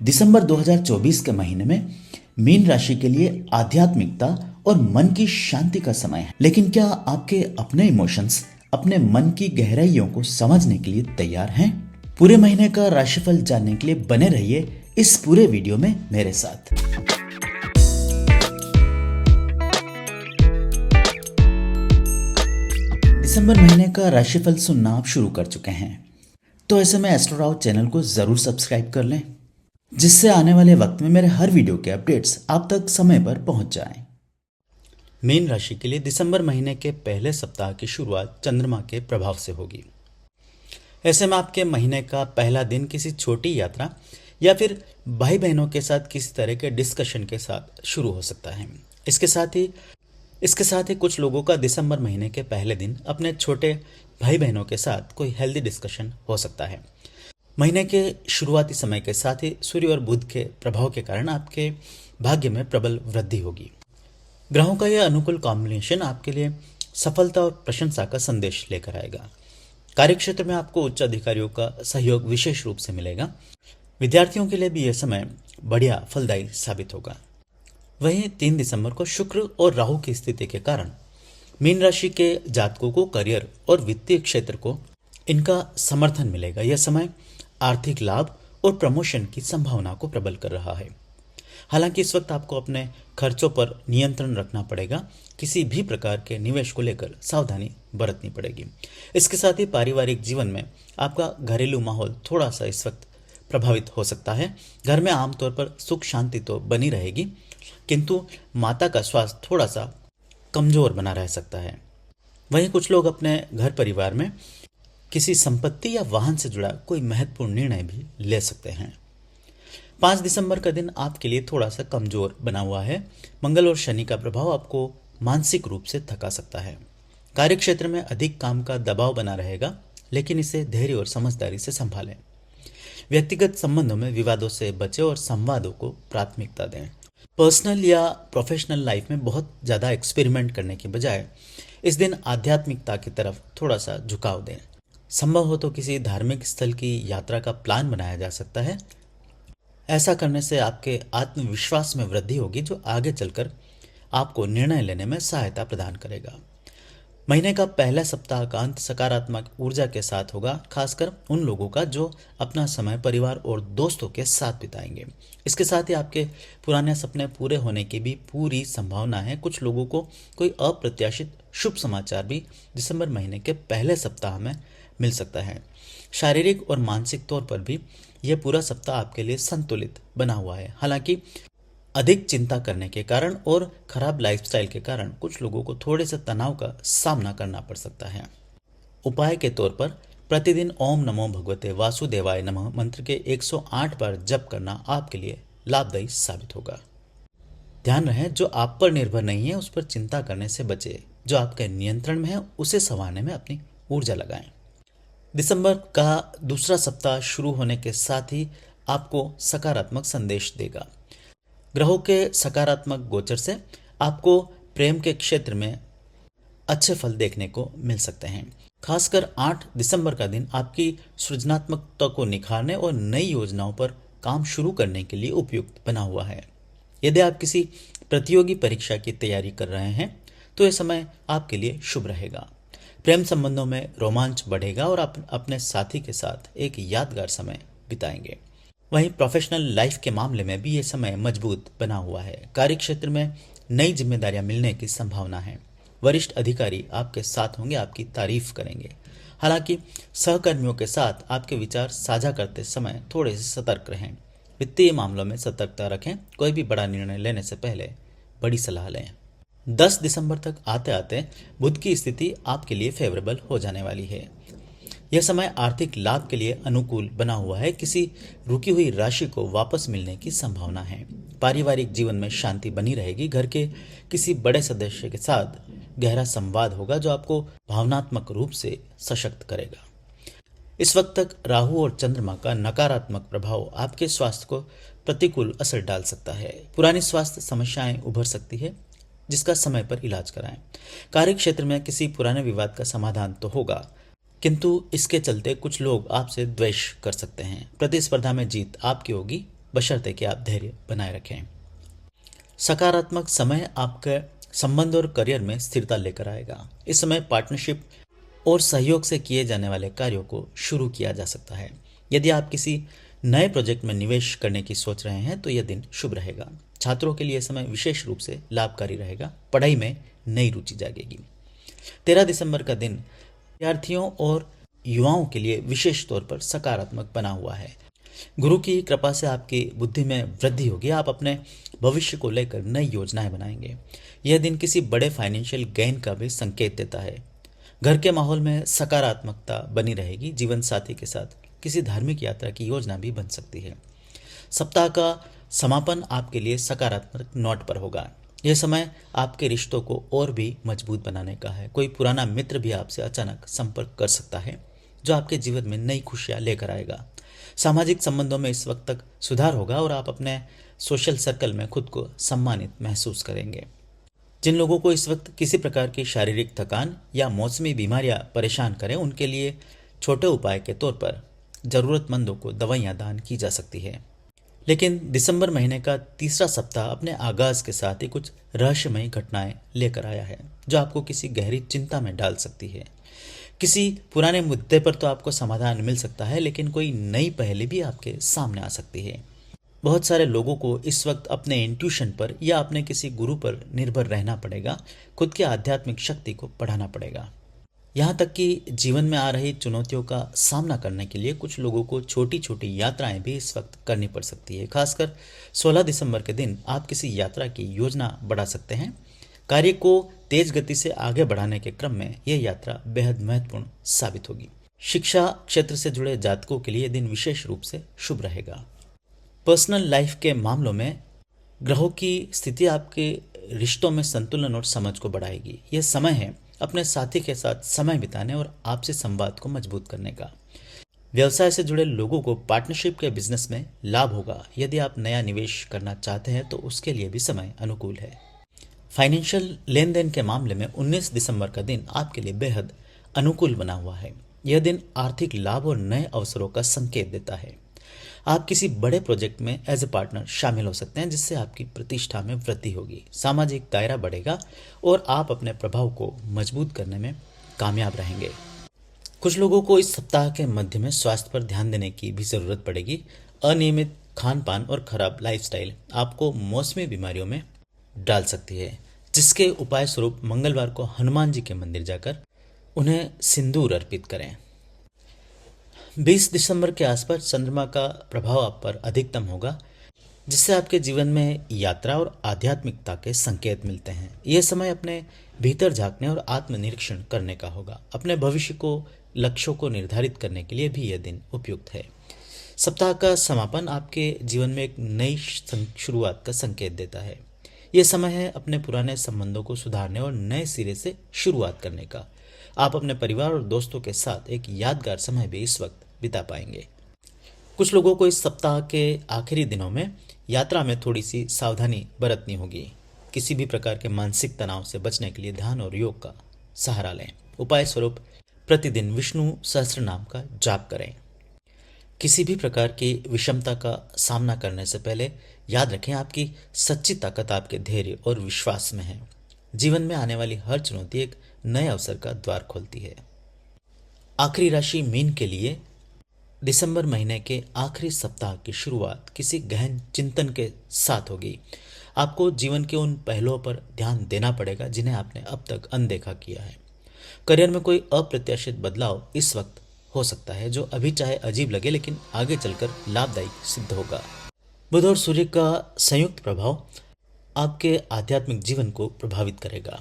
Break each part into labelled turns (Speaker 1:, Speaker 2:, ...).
Speaker 1: दिसंबर 2024 के महीने में मीन राशि के लिए आध्यात्मिकता और मन की शांति का समय है। लेकिन क्या आपके अपने इमोशंस, अपने मन की गहराइयों को समझने के लिए तैयार हैं? पूरे महीने का राशिफल जानने के लिए बने रहिए इस पूरे वीडियो में मेरे साथ। दिसंबर महीने का राशिफल सुनना आप शुरू कर चुके हैं, तो ऐसे में एस्ट्रो राव चैनल को जरूर सब्सक्राइब कर लें, जिससे आने वाले वक्त में मेरे हर वीडियो के अपडेट्स आप तक समय पर पहुंच जाएं। मीन राशि के लिए दिसंबर महीने के पहले सप्ताह की शुरुआत चंद्रमा के प्रभाव से होगी। ऐसे में आपके महीने का पहला दिन किसी छोटी यात्रा या फिर भाई बहनों के साथ किसी तरह के डिस्कशन के साथ शुरू हो सकता है। इसके साथ ही कुछ लोगों का दिसंबर महीने के पहले दिन अपने छोटे भाई बहनों के साथ कोई हेल्दी डिस्कशन हो सकता है। महीने के शुरुआती समय के साथ ही सूर्य और बुध के प्रभाव के कारण आपके भाग्य में प्रबल वृद्धि होगी। ग्रहों का यह अनुकूल कॉम्बिनेशन आपके लिए सफलता और प्रशंसा का संदेश लेकर आएगा। कार्यक्षेत्र में आपको उच्च अधिकारियों का सहयोग विशेष रूप से मिलेगा। विद्यार्थियों के लिए भी यह समय बढ़िया फलदायी साबित होगा। वहीं 3 दिसंबर को शुक्र और राहु की स्थिति के कारण मीन राशि के जातकों को करियर और वित्तीय क्षेत्र को इनका समर्थन मिलेगा। यह समय आर्थिक लाभ और प्रमोशन की संभावना को प्रबल कर रहा है। हालांकि इस वक्त आपको अपने खर्चों पर नियंत्रण रखना पड़ेगा। किसी भी प्रकार के निवेश को लेकर सावधानी बरतनी पड़ेगी। इसके साथ ही पारिवारिक जीवन में आपका घरेलू माहौल थोड़ा सा इस वक्त प्रभावित हो सकता है। घर में आमतौर पर सुख शांति तो बनी रहेगी, किंतु माता का स्वास्थ्य थोड़ा सा कमजोर बना रह सकता है। वहीं कुछ लोग अपने घर परिवार में किसी संपत्ति या वाहन से जुड़ा कोई महत्वपूर्ण निर्णय भी ले सकते हैं। 5 दिसंबर का दिन आपके लिए थोड़ा सा कमजोर बना हुआ है। मंगल और शनि का प्रभाव आपको मानसिक रूप से थका सकता है। कार्यक्षेत्र में अधिक काम का दबाव बना रहेगा, लेकिन इसे धैर्य और समझदारी से संभालें। व्यक्तिगत संबंधों में विवादों से बचें और संवादों को प्राथमिकता दें। पर्सनल या प्रोफेशनल लाइफ में बहुत ज़्यादा एक्सपेरिमेंट करने के बजाय इस दिन आध्यात्मिकता की तरफ थोड़ा सा झुकाव दें। संभव हो तो किसी धार्मिक स्थल की यात्रा का प्लान बनाया जा सकता है। ऐसा करने से आपके आत्मविश्वास में वृद्धि होगी, जो आगे चलकर आपको निर्णय लेने में सहायता प्रदान करेगा। महीने का पहला सप्ताह का अंत सकारात्मक ऊर्जा के साथ होगा, खासकर उन लोगों का जो अपना समय परिवार और दोस्तों के साथ बिताएंगे। इसके साथ ही आपके पुराने सपने पूरे होने की भी पूरी संभावना है। कुछ लोगों को कोई अप्रत्याशित शुभ समाचार भी दिसंबर महीने के पहले सप्ताह में मिल सकता है। शारीरिक और मानसिक तौर पर भी यह पूरा सप्ताह आपके लिए संतुलित बना हुआ है। हालांकि अधिक चिंता करने के कारण और खराब लाइफस्टाइल के कारण कुछ लोगों को थोड़े से तनाव का सामना करना पड़ सकता है। उपाय के तौर पर प्रतिदिन ओम नमो भगवते वासुदेवाय नमः मंत्र के 108 बार जप करना आपके लिए लाभदायी साबित होगा। ध्यान रहे, जो आप पर निर्भर नहीं है उस पर चिंता करने से बचे। जो आपके नियंत्रण में है उसे संवारने में अपनी ऊर्जा लगाएं। दिसंबर का दूसरा सप्ताह शुरू होने के साथ ही आपको सकारात्मक संदेश देगा। ग्रहों के सकारात्मक गोचर से आपको प्रेम के क्षेत्र में अच्छे फल देखने को मिल सकते हैं। खासकर 8 दिसंबर का दिन आपकी सृजनात्मकता को निखारने और नई योजनाओं पर काम शुरू करने के लिए उपयुक्त बना हुआ है। यदि आप किसी प्रतियोगी परीक्षा की तैयारी कर रहे हैं तो यह समय आपके लिए शुभ रहेगा। प्रेम संबंधों में रोमांच बढ़ेगा और आप अपने साथी के साथ एक यादगार समय बिताएंगे। वहीं प्रोफेशनल लाइफ के मामले में भी ये समय मजबूत बना हुआ है। कार्यक्षेत्र में नई जिम्मेदारियां मिलने की संभावना है। वरिष्ठ अधिकारी आपके साथ होंगे, आपकी तारीफ करेंगे। हालांकि सहकर्मियों के साथ आपके विचार साझा करते समय थोड़े से सतर्क रहें। वित्तीय मामलों में सतर्कता रखें। कोई भी बड़ा निर्णय लेने से पहले बड़ी सलाह लें। 10 दिसंबर तक आते आते बुध की स्थिति आपके लिए फेवरेबल हो जाने वाली है। यह समय आर्थिक लाभ के लिए अनुकूल बना हुआ है। किसी रुकी हुई राशि को वापस मिलने की संभावना है। पारिवारिक जीवन में शांति बनी रहेगी। घर के किसी बड़े सदस्य के साथ गहरा संवाद होगा, जो आपको भावनात्मक रूप से सशक्त करेगा। इस वक्त तक राहु और चंद्रमा का नकारात्मक प्रभाव आपके स्वास्थ्य को प्रतिकूल असर डाल सकता है। पुरानी स्वास्थ्य समस्याएं उभर सकती है, जिसका समय पर इलाज कराएं। कार्य क्षेत्र में किसी पुराने विवाद का समाधान तो होगा, किंतु इसके चलते कुछ लोग आपसे द्वेष कर सकते हैं। प्रतिस्पर्धा में जीत आपकी होगी, बशर्ते कि आप धैर्य बनाए रखें। सकारात्मक समय आपके संबंध और करियर में स्थिरता लेकर आएगा। इस समय पार्टनरशिप और सहयोग से किए जाने वाले कार्यों को शुरू किया जा सकता है। यदि आप किसी नए प्रोजेक्ट में निवेश करने की सोच रहे हैं तो यह दिन शुभ रहेगा। छात्रों के लिए समय विशेष रूप से लाभकारी रहेगा। पढ़ाई में नई रुचि जागेगी। 13 दिसंबर का दिन विद्यार्थियों और युवाओं के लिए विशेष तौर पर सकारात्मक बना हुआ है। गुरु की कृपा से आपकी बुद्धि में वृद्धि होगी। आप अपने भविष्य को लेकर नई योजनाएं बनाएंगे। यह दिन किसी बड़े फाइनेंशियल गेन का भी संकेत देता है। घर के माहौल में सकारात्मकता बनी रहेगी। जीवन साथी के साथ किसी धार्मिक यात्रा की योजना भी बन सकती है। सप्ताह का समापन आपके लिए सकारात्मक नोट पर होगा। यह समय आपके रिश्तों को और भी मजबूत बनाने का है। कोई पुराना मित्र भी आपसे अचानक संपर्क कर सकता है, जो आपके जीवन में नई खुशियां लेकर आएगा। सामाजिक संबंधों में इस वक्त तक सुधार होगा और आप अपने सोशल सर्कल में खुद को सम्मानित महसूस करेंगे। जिन लोगों को इस वक्त किसी प्रकार की शारीरिक थकान या मौसमी बीमारियां परेशान करें, उनके लिए छोटे उपाय के तौर पर जरूरतमंदों को दवाइयां दान की जा सकती है। लेकिन दिसंबर महीने का तीसरा सप्ताह अपने आगाज के साथ ही कुछ रहस्यमयी घटनाएं लेकर आया है, जो आपको किसी गहरी चिंता में डाल सकती है। किसी पुराने मुद्दे पर तो आपको समाधान मिल सकता है, लेकिन कोई नई पहेली भी आपके सामने आ सकती है। बहुत सारे लोगों को इस वक्त अपने इंट्यूशन पर या अपने किसी गुरु पर निर्भर रहना पड़ेगा। खुद की आध्यात्मिक शक्ति को बढ़ाना पड़ेगा। यहाँ तक कि जीवन में आ रही चुनौतियों का सामना करने के लिए कुछ लोगों को छोटी छोटी यात्राएं भी इस वक्त करनी पड़ सकती है। खासकर 16 दिसंबर के दिन आप किसी यात्रा की योजना बढ़ा सकते हैं। कार्य को तेज गति से आगे बढ़ाने के क्रम में यह यात्रा बेहद महत्वपूर्ण साबित होगी। शिक्षा क्षेत्र से जुड़े जातकों के लिए यह दिन विशेष रूप से शुभ रहेगा। पर्सनल लाइफ के मामलों में ग्रहों की स्थिति आपके रिश्तों में संतुलन और समझ को बढ़ाएगी। यह समय है अपने साथी के साथ समय बिताने और आपसी संवाद को मजबूत करने का। व्यवसाय से जुड़े लोगों को पार्टनरशिप के बिजनेस में लाभ होगा। यदि आप नया निवेश करना चाहते हैं तो उसके लिए भी समय अनुकूल है। फाइनेंशियल लेन देन के मामले में 19 दिसंबर का दिन आपके लिए बेहद अनुकूल बना हुआ है। यह दिन आर्थिक लाभ और नए अवसरों का संकेत देता है। आप किसी बड़े प्रोजेक्ट में एज ए पार्टनर शामिल हो सकते हैं, जिससे आपकी प्रतिष्ठा में वृद्धि होगी। सामाजिक दायरा बढ़ेगा और आप अपने प्रभाव को मजबूत करने में कामयाब रहेंगे। कुछ लोगों को इस सप्ताह के मध्य में स्वास्थ्य पर ध्यान देने की भी जरूरत पड़ेगी। अनियमित खान पान और खराब लाइफस्टाइल आपको मौसमी बीमारियों में डाल सकती है, जिसके उपाय स्वरूप मंगलवार को हनुमान जी के मंदिर जाकर उन्हें सिंदूर अर्पित करें। 20 दिसंबर के आसपास चंद्रमा का प्रभाव आप पर अधिकतम होगा, जिससे आपके जीवन में यात्रा और आध्यात्मिकता के संकेत मिलते हैं। यह समय अपने भीतर झांकने और आत्मनिरीक्षण करने का होगा। अपने भविष्य को लक्ष्यों को निर्धारित करने के लिए भी यह दिन उपयुक्त है। सप्ताह का समापन आपके जीवन में एक नई शुरुआत का संकेत देता है। यह समय है अपने पुराने संबंधों को सुधारने और नए सिरे से शुरुआत करने का। आप अपने परिवार और दोस्तों के साथ एक यादगार समय भी इस वक्त बिता पाएंगे। कुछ लोगों को इस सप्ताह के आखिरी दिनों में यात्रा में थोड़ी सी सावधानी बरतनी होगी। किसी भी प्रकार के मानसिक तनाव से बचने के लिए ध्यान और योग का सहारा लें। उपाय स्वरूप प्रतिदिन विष्णु सहस्त्र नाम का जाप करें। किसी भी प्रकार की विषमता का सामना करने से पहले याद रखें, आपकी सच्ची ताकत आपके धैर्य और विश्वास में है। जीवन में आने वाली हर चुनौती एक नए अवसर का द्वार खोलती है। आखिरी राशि मीन के लिए दिसंबर महीने के आखिरी सप्ताह की शुरुआत किसी गहन चिंतन के साथ होगी। आपको जीवन के उन पहलुओं पर ध्यान देना पड़ेगा जिन्हें आपने अब तक अनदेखा किया है। करियर में कोई अप्रत्याशित बदलाव इस वक्त हो सकता है, जो अभी चाहे अजीब लगे लेकिन आगे चलकर लाभदायक सिद्ध होगा। बुध और सूर्य का संयुक्त प्रभाव आपके आध्यात्मिक जीवन को प्रभावित करेगा।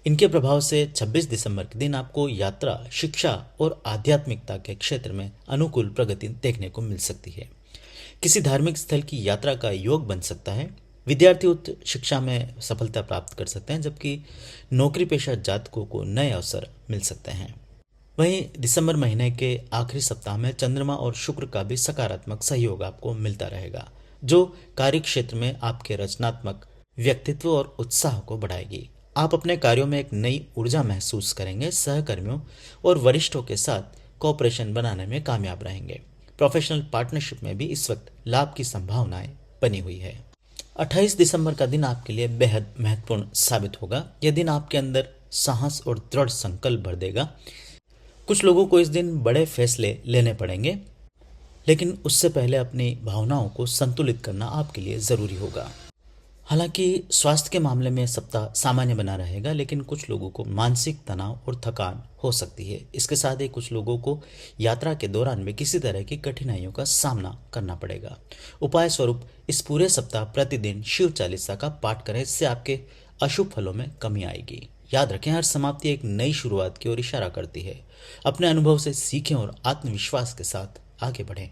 Speaker 1: इनके प्रभाव से 26 दिसंबर के दिन आपको यात्रा, शिक्षा और आध्यात्मिकता के क्षेत्र में अनुकूल प्रगति देखने को मिल सकती है। किसी धार्मिक स्थल की यात्रा का योग बन सकता है। विद्यार्थी उच्च शिक्षा में सफलता प्राप्त कर सकते हैं, जबकि नौकरी पेशा जातकों को नए अवसर मिल सकते हैं। वहीं दिसंबर महीने के आखिरी सप्ताह में चंद्रमा और शुक्र का भी सकारात्मक सहयोग आपको मिलता रहेगा, जो कार्य क्षेत्र में आपके रचनात्मक व्यक्तित्व और उत्साह को बढ़ाएगी। आप अपने कार्यों में एक नई ऊर्जा महसूस करेंगे। सहकर्मियों और वरिष्ठों के साथ कोऑपरेशन बनाने में कामयाब रहेंगे। प्रोफेशनल पार्टनरशिप में भी इस वक्त लाभ की संभावनाएं
Speaker 2: बनी हुई है। 28 दिसंबर का दिन आपके लिए बेहद महत्वपूर्ण साबित होगा। यह दिन आपके अंदर साहस और दृढ़ संकल्प भर देगा। कुछ लोगों को इस दिन बड़े फैसले लेने पड़ेंगे, लेकिन उससे पहले अपनी भावनाओं को संतुलित करना आपके लिए ज़रूरी होगा। हालांकि स्वास्थ्य के मामले में सप्ताह सामान्य बना रहेगा, लेकिन कुछ लोगों को मानसिक तनाव और थकान हो सकती है। इसके साथ ही कुछ लोगों को यात्रा के दौरान भी किसी तरह की कठिनाइयों का सामना करना पड़ेगा। उपाय स्वरूप इस पूरे सप्ताह प्रतिदिन शिव चालीसा का पाठ करें। इससे आपके अशुभ फलों में कमी आएगी। याद रखें, हर समाप्ति एक नई शुरुआत की ओर इशारा करती है। अपने अनुभव से सीखें और आत्मविश्वास के साथ आगे बढ़ें।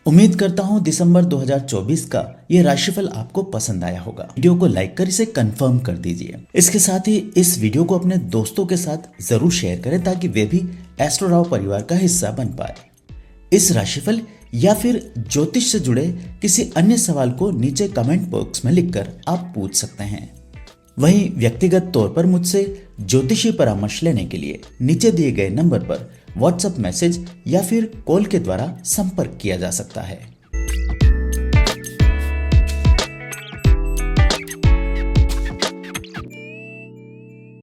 Speaker 1: उम्मीद करता हूं दिसंबर 2024 का ये राशिफल आपको पसंद आया होगा। वीडियो को लाइक कर इसे कंफर्म कर दीजिए। इसके साथ ही इस वीडियो को अपने दोस्तों के साथ जरूर शेयर करें ताकि वे भी एस्ट्रो राव परिवार का हिस्सा बन पाए। इस राशिफल या फिर ज्योतिष से जुड़े किसी अन्य सवाल को नीचे कमेंट बॉक्स में लिखकर आप पूछ सकते हैं। वहीं व्यक्तिगत तौर पर मुझसे ज्योतिषी परामर्श लेने के लिए नीचे दिए गए नंबर पर व्हाट्सएप मैसेज या फिर कॉल के द्वारा संपर्क किया जा सकता है।